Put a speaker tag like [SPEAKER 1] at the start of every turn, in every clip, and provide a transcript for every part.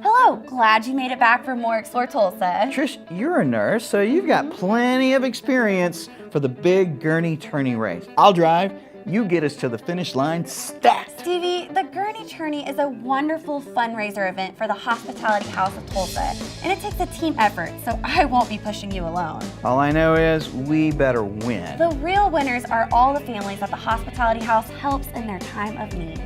[SPEAKER 1] Hello, glad you made it back for more Explore Tulsa.
[SPEAKER 2] Trish, you're a nurse, so you've got plenty of experience for the big gurney turning race. I'll drive, you get us to the finish line stacked.
[SPEAKER 1] Stevie, the Gurney Tourney is a wonderful fundraiser event for the Hospitality House of Tulsa, and it takes a team effort, so I won't be pushing you alone.
[SPEAKER 2] All I know is we better win.
[SPEAKER 1] The real winners are all the families that the Hospitality House helps in their time of need.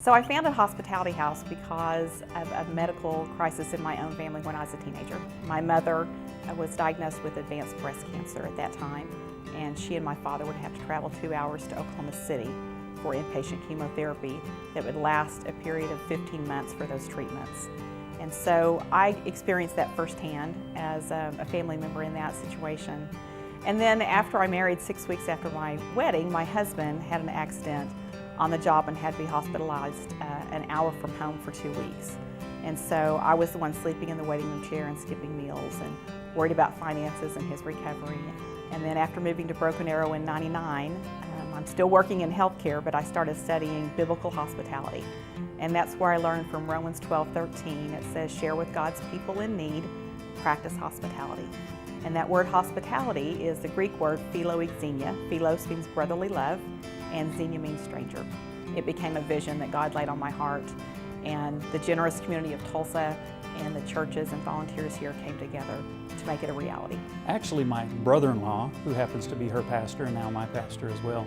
[SPEAKER 3] So I founded Hospitality House because of a medical crisis in my own family when I was a teenager. My mother was diagnosed with advanced breast cancer at that time, and she and my father would have to travel 2 hours to Oklahoma City for inpatient chemotherapy that would last a period of 15 months for those treatments. And so I experienced that firsthand as a family member in that situation. And then after I married, 6 weeks after my wedding, my husband had an accident on the job and had to be hospitalized an hour from home for 2 weeks. And so I was the one sleeping in the waiting room chair and skipping meals and worried about finances and his recovery. And then after moving to Broken Arrow in '99, I'm still working in healthcare, but I started studying biblical hospitality. And that's where I learned from Romans 12:13. It says, share with God's people in need, practice hospitality. And that word hospitality is the Greek word philoxenia. Philos means brotherly love, and xenia means stranger. It became a vision that God laid on my heart, and the generous community of Tulsa and the churches and volunteers here came together to make it a reality.
[SPEAKER 4] Actually, my brother-in-law, who happens to be her pastor and now my pastor as well,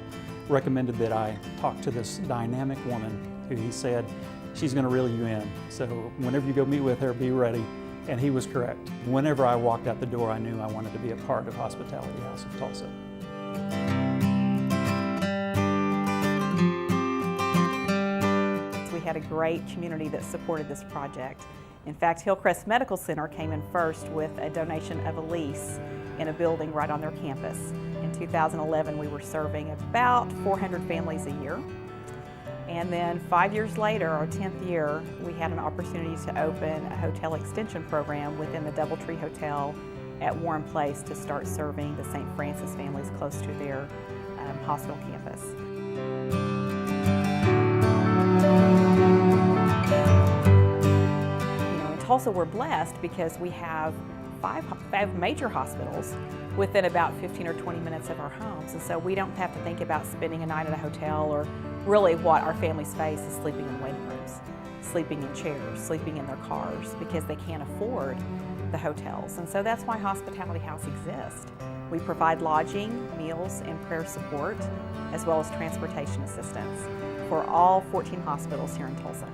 [SPEAKER 4] recommended that I talk to this dynamic woman who he said, she's going to reel you in. So whenever you go meet with her, be ready. And he was correct. Whenever I walked out the door, I knew I wanted to be a part of Hospitality House of Tulsa.
[SPEAKER 3] We had a great community that supported this project. In fact, Hillcrest Medical Center came in first with a donation of a lease in a building right on their campus. In 2011, we were serving about 400 families a year. And then 5 years later, our 10th year, we had an opportunity to open a hotel extension program within the Doubletree Hotel at Warren Place to start serving the St. Francis families close to their hospital campus. In Tulsa, we're blessed because we have five major hospitals within about 15 or 20 minutes of our homes. And so we don't have to think about spending a night at a hotel, or really what our families face is sleeping in waiting rooms, sleeping in chairs, sleeping in their cars, because they can't afford the hotels. And so that's why Hospitality House exists. We provide lodging, meals, and prayer support, as well as transportation assistance for all 14 hospitals here in Tulsa.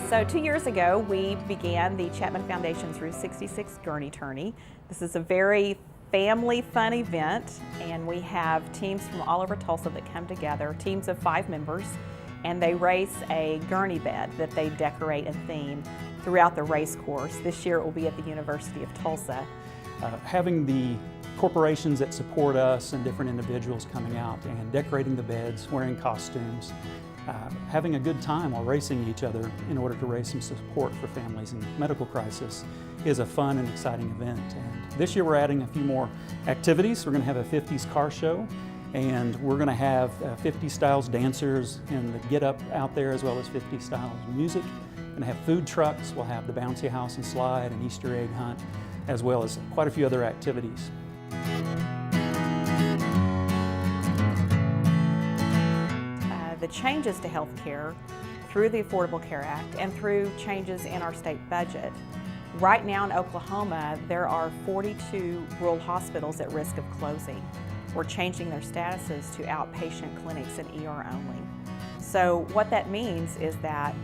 [SPEAKER 3] So 2 years ago, we began the Chapman Foundation's Route 66 Gurney Tourney. This is a very family fun event, and we have teams from all over Tulsa that come together, teams of 5 members, and they race a gurney bed that they decorate and theme throughout the race course. This year it will be at the University of Tulsa.
[SPEAKER 4] Having the corporations that support us and different individuals coming out and decorating the beds, wearing costumes, having a good time while racing each other in order to raise some support for families in medical crisis is a fun and exciting event. And this year we're adding a few more activities. We're going to have a 50s car show, and we're going to have 50s styles dancers and the get up out there, as well as 50s styles music. We're going to have food trucks. We'll have the bouncy house and slide and Easter egg hunt, as well as quite a few other activities.
[SPEAKER 3] The changes to health care through the Affordable Care Act and through changes in our state budget. Right now in Oklahoma, there are 42 rural hospitals at risk of closing. We're changing their statuses to outpatient clinics and ER only. So what that means is that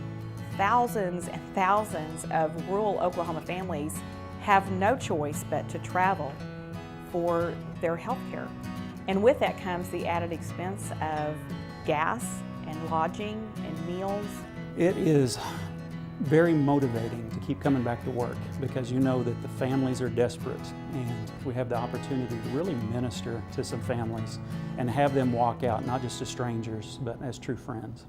[SPEAKER 3] thousands and thousands of rural Oklahoma families have no choice but to travel for their health care. And with that comes the added expense of gas and lodging and meals.
[SPEAKER 4] It is very motivating to keep coming back to work, because you know that the families are desperate, and we have the opportunity to really minister to some families and have them walk out not just as strangers but as true friends.